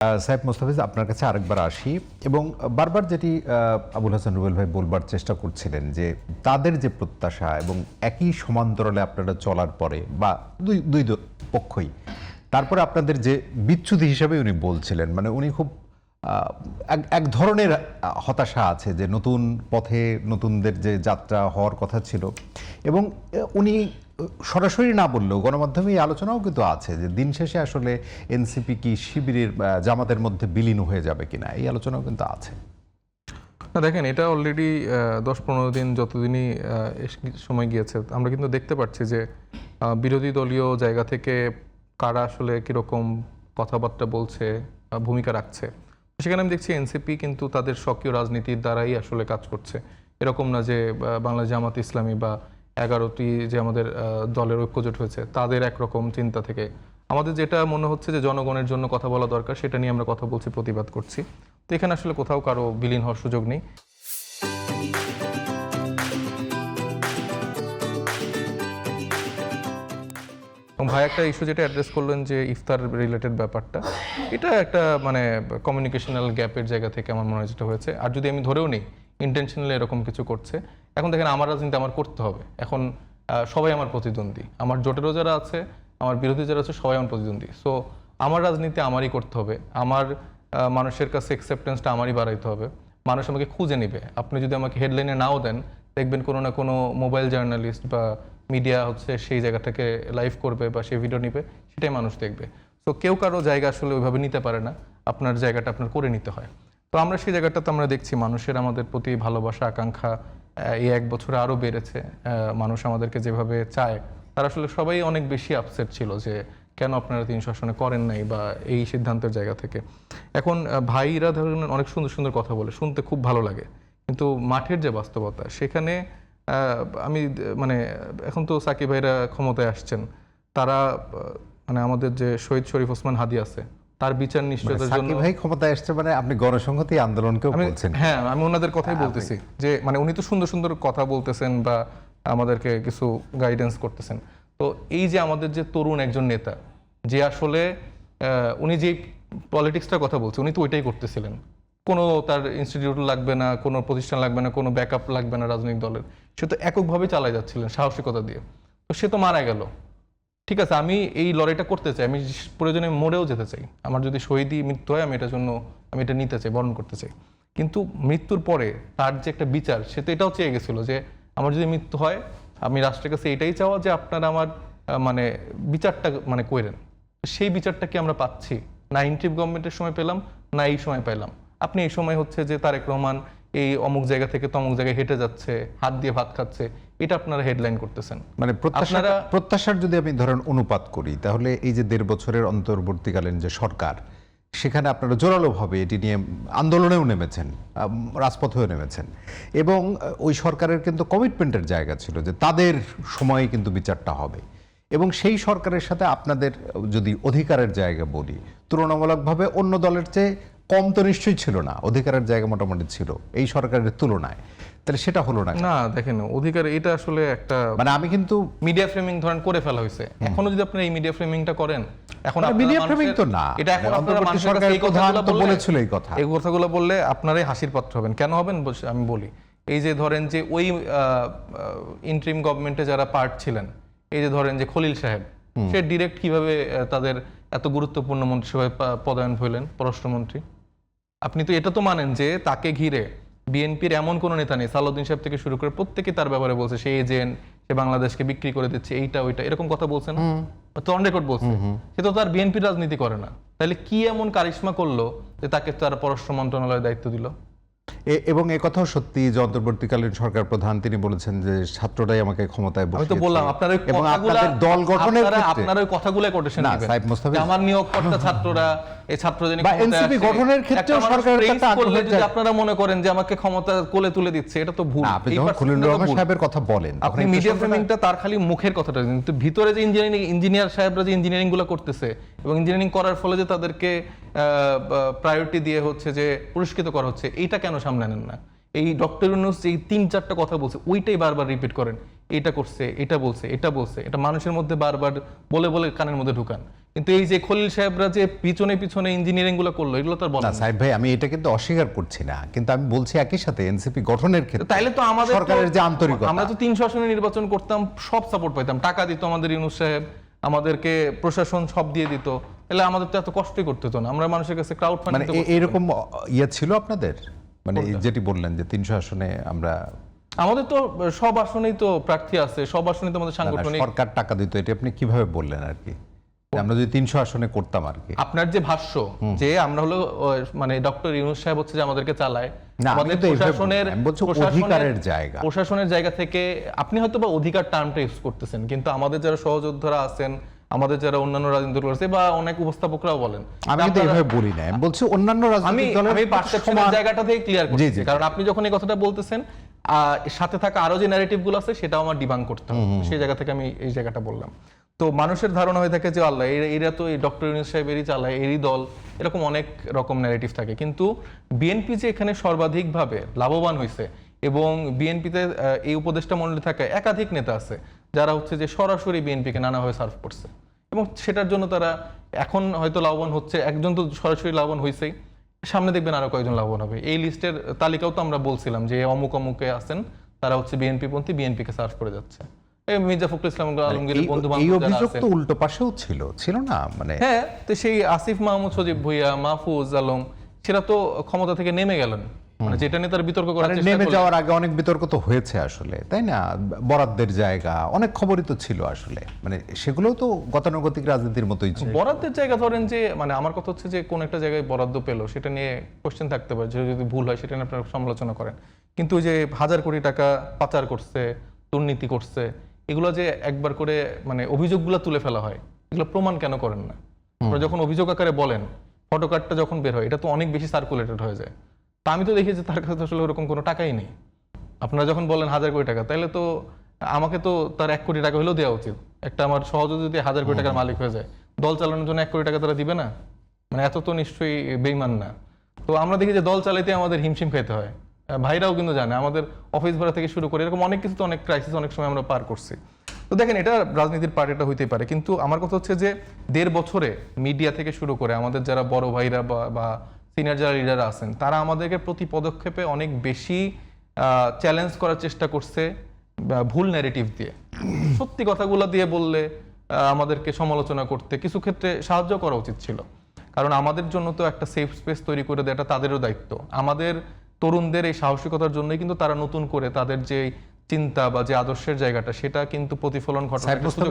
সাহেব মোস্তাফিজ, আপনার কাছে আরেকবার আসি এবং বারবার যেটি আবুল হাসান রুবেল ভাই বলবার চেষ্টা করছিলেন যে তাদের যে প্রত্যাশা এবং একই সমান্তরালে আপনারা চলার পরে বা দুই পক্ষই তারপরে আপনাদের যে বিচ্যুতি হিসাবে উনি বলছিলেন, মানে উনি খুব এক ধরনের হতাশা আছে যে নতুন পথে নতুনদের যে যাত্রা হওয়ার কথা ছিল এবং উনি সরাসরি না বললেও গণমাধ্যমে এই আলোচনাও কিন্তু আছে যে দিন শেষে আসলে এনসিপি কি শিবিরের জামাতের মধ্যে বিলীন হয়ে যাবে কিনা, এই আলোচনাও কিন্তু আছে। না দেখেন, এটা অলরেডি 10-15 দিন যতদিনই সময় গিয়েছে আমরা কিন্তু দেখতে পাচ্ছি যে বিরোধী দলীয় জায়গা থেকে কারা আসলে কীরকম কথাবার্তা বলছে, ভূমিকা রাখছে। সেখানে আমি দেখছি এনসিপি কিন্তু তাদের স্বকীয় রাজনীতির দ্বারাই আসলে কাজ করছে। এরকম না যে বাংলাদেশ জামাত ইসলামী বা 11টি যে আমাদের দলের ঐক্যজোট হয়েছে তাদের একরকম চিন্তা থেকে আমাদের যেটা মনে হচ্ছে যে জনগণের জন্য কথা বলা দরকার, সেটা নিয়ে আমরা কথা বলছি, প্রতিবাদ করছি। তো এখানে আসলে কোথাও কারো বিলীন হওয়ার সুযোগ নেই। ভাই একটা ইস্যু যেটা অ্যাড্রেস করলেন যে ইফতার রিলেটেড ব্যাপারটা, এটা একটা মানে কমিউনিকেশনাল গ্যাপের জায়গা থেকে আমার মনে হয় যেটা হয়েছে। আর যদি আমি ধরেও নিই ইন্টেনশনালি এরকম কিছু করছে, এখন দেখেন আমার রাজনীতি আমার করতে হবে। এখন সবাই আমার প্রতিদ্বন্দ্বী, আমার জোটেরও যারা আছে, আমার বিরোধী যারা আছে, সবাই আমার প্রতিদ্বন্দ্বী। সো আমার রাজনীতি আমারই করতে হবে, আমার মানুষের কাছে অ্যাকসেপ্টেন্সটা আমারই বাড়াইতে হবে। মানুষ আমাকে খুঁজে নেবে। আপনি যদি আমাকে হেডলাইনে নাও দেন, দেখবেন কোনো না কোনো মোবাইল জার্নালিস্ট বা মিডিয়া হচ্ছে সেই জায়গা থেকে লাইভ করবে বা সেই ভিডিও নিবে, সেটাই মানুষ দেখবে। তো কেউ কারো জায়গা আসলে ওইভাবে নিতে পারে না, আপনার জায়গাটা আপনার করে নিতে হয়। তো আমরা সেই জায়গাটাতে আমরা দেখছি মানুষের আমাদের প্রতি ভালোবাসা, আকাঙ্ক্ষা এই 1 বছরে আরও বেড়েছে। মানুষ আমাদেরকে যেভাবে চায়, তারা আসলে সবাই অনেক বেশি আপসেট ছিল যে কেন আপনারা 300 আসনে করেন নাই বা এই সিদ্ধান্তের জায়গা থেকে। এখন ভাইরা ধরেন অনেক সুন্দর সুন্দর কথা বলে, শুনতে খুব ভালো লাগে, কিন্তু মাঠের যে বাস্তবতা সেখানে আমি মানে এখন তো সাকিব ভাইরা ক্ষমতায় আসছেন, তারা মানে আমাদের যে শহীদ শরীফ ওসমান হাদি আছে তার বিচার নিশ্চয়তার জন্য সাকিব ভাই ক্ষমতায় আসছে, মানে আপনি গণসংহতি আন্দোলনকেও বলছেন। হ্যাঁ, আমি ওনাদের কথাই বলতেছি যে মানে উনি তো সুন্দর সুন্দর কথা বলতেছেন বা আমাদেরকে কিছু গাইডেন্স করতেছেন। তো এই যে আমাদের যে তরুণ একজন নেতা, যে আসলে উনি যে পলিটিক্সটার কথা বলছে, উনি তো ওইটাই করতেছিলেন। কোনো তার ইনস্টিটিউট লাগবে না, কোনো প্রতিষ্ঠান লাগবে না, কোনো ব্যাকআপ লাগবে না রাজনৈতিক দলের, সে তো এককভাবে চালাই যাচ্ছিলেন সাহসিকতা দিয়ে। তো সে তো মারা গেল, ঠিক আছে, আমি এই লড়াইটা করতে চাই, আমি প্রয়োজনে মরেও যেতে চাই, আমার যদি শহীদই মৃত্যু হয় আমি এটার জন্য আমি এটা নিতে চাই, বরণ করতে চাই। কিন্তু মৃত্যুর পরে তার যে একটা বিচার, সে তো এটাও চেয়ে গেছিল যে আমার যদি মৃত্যু হয়, আমি রাষ্ট্রের কাছে এটাই চাওয়া যে আপনারা আমার মানে বিচারটা মানে কইরেন। সেই বিচারটা কি আমরা পাচ্ছি? না ইন্টারিম গভর্নমেন্টের সময় পেলাম, না এই সময় পেলাম। আপনি এই সময় হচ্ছে যে তারেক রহমান এই অমুক জায়গা থেকে তমুক জায়গায় হেঁটে যাচ্ছে, হাত দিয়ে ভাত খাচ্ছে, এটা আপনারা হেডলাইন করতেছেন। মানে প্রত্যাশার যদি আমি ধরেন অনুপাত করি, তাহলে এই যে 1.5 বছরের অন্তর্বর্তীকালীন যে সরকার, সেখানে আপনারা জোরালোভাবে এটি নিয়ে আন্দোলনেও নেমেছেন, রাজপথেও নেমেছেন এবং ওই সরকারের কিন্তু কমিটমেন্টের জায়গা ছিল যে তাদের সময়ে কিন্তু বিচারটা হবে এবং সেই সরকারের সাথে আপনাদের যদি অধিকারের জায়গা বলি, তুলনামূলকভাবে অন্য দলের চেয়ে কম তো নিশ্চয়ই ছিল না, অধিকারের জায়গা মোটামুটি ছিল এই সরকারের তুলনায়। তাহলে সেটা হলো না। না দেখেন, অধিকার এটা আসলে একটা মানে আমি কিন্তু মিডিয়া ফ্রেমিং ধরেন করে ফেলা হয়েছে। এখনো যদি আপনি এই মিডিয়া ফ্রেমিংটা করেন, এখন মিডিয়া ফ্রেমিং তো না, এটা এখন আপনারা মানুষের কাছে এই কথাগুলো বলেছিল, এই কথাগুলো বললে আপনারাই হাসির পাত্র হবেন। কেন হবেন আমি বলি। এই যে ধরেন যে ওই ইন্টারিম গভর্নমেন্টে যারা পার্ট ছিলেন, এই যে ধরেন যে খলিল সাহেব, সে ডিরেক্ট কিভাবে তাদের এত গুরুত্বপূর্ণ মন্ত্রিসভায় পদায়ন হইলেন পররাষ্ট্রমন্ত্রী। আপনি তো এটা তো মানেন যে তাকে ঘিরে বিএনপির এমন কোনো নেতা নেই, সালাউদ্দিন সাহেব থেকে শুরু করে প্রত্যেকে তার ব্যাপারে বলছে সে এজেন্ট, সে বাংলাদেশকে বিক্রি করে দিচ্ছে, এইটা ওইটা এরকম কথা বলছে না, তো অন রেকর্ড বলছে। সে তো তার বিএনপির রাজনীতি করে না, তাহলে কি এমন কারিশমা করলো যে তাকে তার পররাষ্ট্র মন্ত্রণালয়ের দায়িত্ব দিল? এবং এ কথাও সত্যি যে অন্তর্বর্তীকালীন সরকার প্রধান তিনি বলেছেন যে ছাত্ররাই আমাকে ক্ষমতায় বসিয়েছে। আমি তো বললাম আপনার ওই কথাগুলো, দল গঠনের ক্ষেত্রে আপনার ওই কথাগুলো কোটেশন দিবেন। সাহেব মোস্তাফিজ, আমার নিয়োগকর্তা ছাত্ররা, এই ছাত্র যিনি বা এনসিপি গঠনের ক্ষেত্রে সরকারের একটা আগ্রহ, যদি আপনারা মনে করেন যে আমাকে ক্ষমতা কোলে তুলে দিচ্ছে, এটা তো ভুল। আপনি যখন খলিলুর রহমান সাহেবের কথা বলেন, আপনি মিডিয়া ফ্রেমিংটা তার খালি মুখের কথাটা, কিন্তু ভিতরে যে ইঞ্জিনিয়ার সাহেবরা যে ইঞ্জিনিয়ারিং গুলো করতেছে এবং ইঞ্জিনিয়ারিং করার ফলে যে তাদেরকে প্রায়োরিটি দিয়ে হচ্ছে যে পুরস্কৃত করা হচ্ছে, এইটা কেন সামনে নেন না? এই ডক্টর ইউনূস এই 3-4টা কথা বলছে, ওইটাই বারবার রিপিট করেন, এটা করছে, এটা বলছে, এটা বলছে, এটা মানুষের মধ্যে বারবার বলে বলে কানের মধ্যে ঢুকান। কিন্তু এই যে খলিল সাহেবরা যে পিছনে পিছনে ইঞ্জিনিয়ারিং গুলো করলো, এগুলো তো আর বলা না সাহেব ভাই, আমি এটা কিন্তু অস্বীকার করছি না, কিন্তু আমি বলছি একই সাথে এনসিপি গঠনের ক্ষেত্রে তাইলে তো আমাদের সরকারের যে আন্তরিকতা, আমরা তো 300 আসনে নির্বাচন করতাম, সব সাপোর্ট পাইতাম, টাকা দিত আমাদের ইউনূস সাহেব, আমাদেরকে প্রশাসন সব দিয়ে দিত, তাহলে আমাদের তো এত কষ্টই করতে হতো না, আমরা মানুষের কাছে ক্রাউড মানে ফান্ডিং। এরকম ইয়ে ছিল আপনাদের, মানে যেটি বললেন যে 300 আসনে আমরা, আমাদের তো সব আসনেই তো প্রার্থী আছে, সব আসনেই তো আমাদের না, না, সাংগঠনিক। সরকার টাকা দিত, এটা আপনি কিভাবে বললেন আর কি, আমরা যদি 300 আসনে করতাম আর কি। আপনার যে ভাষ্য যে আমরা হলো মানে ডক্টর ইউনূস সাহেব হচ্ছে যে আমাদেরকে চালায়, না, আমি আমাদের তো এইভাবে প্রশাসনের বলছি না, আমি বলছি অধিকারের জায়গা। প্রশাসনের জায়গা থেকে আপনি হয়তো বা অধিকার টার্মটা ইউজ করতেছেন, কিন্তু আমাদের যারা সহযোদ্ধারা আছেন, আমাদের যারা অন্যান্য রাজনৈতিক দল আছে বা অনেক উপস্থাপকরাও বলেন, আমি কিন্তু এইভাবে বলি না, আমি বলছি অন্যান্য আমি রাজনৈতিক দলের আমি পারসেপশনের জায়গাটা থেকে ক্লিয়ার জি, করতেছি, জি। কারণ আপনি যখন এই কথাটা বলতেছেন সাথে থাকা আরো যে ন্যারেটিভ গুলো আছে সেটাও আমার ডিবাঙ্ক করতে হবে, সেই জায়গা থেকে আমি এই জায়গাটা বললাম। তো মানুষের ধারণা হয়ে থাকে যে আল্লাহ এরা তো এই ডক্টর ইউনূস সাহেবেরই চালায়, এরই দল, এরকম অনেক রকম ন্যারেটিভ থাকে। কিন্তু বিএনপি যে এখানে সর্বাধিকভাবে লাভবান হয়েছে, এবং বিএনপিতে এই উপদেষ্টা মণ্ডলী থাকা একাধিক নেতা আছে যারা হচ্ছে যে সরাসরি বিএনপিকে নানাভাবে সার্ভ করছে, এবং সেটার জন্য তারা এখন হয়তো লাভবান হচ্ছে। একজন তো সরাসরি লাভবান হয়েছেই, সামনে দেখবেন আরো কয়েকজন লাভবান হবে। এই লিস্টের তালিকাও তো আমরা বলছিলাম যে অমুক অমুকে আছেন, তারা হচ্ছে বিএনপি পন্থী, বিএনপিকে সার্ভ করে যাচ্ছে। এই মির্জা ফখরুল ইসলাম আলমগীরের বন্ধু এই বান্ধব যারা অভিযোগ আছেন, তো উল্টো পাশেও ছিল না, মানে হ্যাঁ, তো সেই আসিফ মাহমুদ, সজীব ভুইয়া, মাহফুজ আলম, সেটা তো ক্ষমতা থেকে নেমে গেলেন, মানে যেটা নিয়ে তারা বিতর্ক করার মানে চেষ্টা নেমে করলেন। যাওয়ার আগে অনেক বিতর্ক তো হয়েছে আসলে, তাই না? বরাদ্দের জায়গা অনেক খবরই তো ছিল আসলে, মানে সেগুলোও তো গতানুগতিক রাজনীতির মতোই ছিল। বরাদ্দের জায়গা ধরেন যে, মানে আমার কথা হচ্ছে যে কোন একটা জায়গায় বরাদ্দ পেলো, সেটা নিয়ে কোশ্চেন থাকতে পারে, যদি ভুল হয় সেটা নিয়ে আপনারা সমালোচনা করেন, কিন্তু ওই যে 1000 কোটি টাকা পাচার করছে, দুর্নীতি করছে, এগুলো যে একবার করে মানে অভিযোগগুলো তুলে ফেলা হয়, এগুলো প্রমাণ কেন করেন না? আপনারা যখন অভিযোগ আকারে বলেন, ফটোকার্ডটা যখন বের হয়, এটা তো অনেক বেশি সার্কুলেটেড হয়ে যায়। তা আমি তো দেখি যে তার কাছে আসলে ওরকম কোনো টাকাই নেই। আপনারা যখন বলেন 1000 কোটি টাকা, তাহলে তো আমাকে তো তার 1 কোটি টাকা হলেও দেওয়া উচিত। একটা আমার সহযোগী যদি 1000 কোটি টাকার মালিক হয়ে যায়, দল চালানোর জন্য 1 কোটি টাকা তারা দিবে না? মানে এত তো নিশ্চয়ই বেইমান না। তো আমরা দেখি যে দল চালাইতে আমাদের হিমশিম খেতে হয়। ভাইরাও কিন্তু জানে, আমাদের অফিস ভাড়া থেকে শুরু করে এরকম অনেক কিছু, তো অনেক ক্রাইসিস অনেক সময় আমরা পার করছি। তো দেখেন, এটা রাজনীতির পার্ট, এটা হইতেই পারে, কিন্তু আমার কথা হচ্ছে যে 1.5 বছরে মিডিয়া থেকে শুরু করে আমাদের যারা বড় ভাইরা বা সিনিয়র যারা লিডার আছেন, তারা আমাদেরকে প্রতি পদক্ষেপে অনেক বেশি চ্যালেঞ্জ করার চেষ্টা করছে ভুল ন্যারেটিভ দিয়ে। সত্যি কথাগুলো দিয়ে বললে আমাদেরকে সমালোচনা করতে কিছু ক্ষেত্রে সাহায্য করা উচিত ছিল, কারণ আমাদের জন্য তো একটা সেফ স্পেস তৈরি করে দেওয়াটা তাদেরও দায়িত্ব। আমাদের তরুণদের এই সাহসিকতার জন্যই কিন্তু তারা নতুন করে তাদের যে চিন্তা বা যে আদর্শের জায়গাটা, সেটা কিন্তু প্রতিফলন ঘটানোর একটা সুযোগ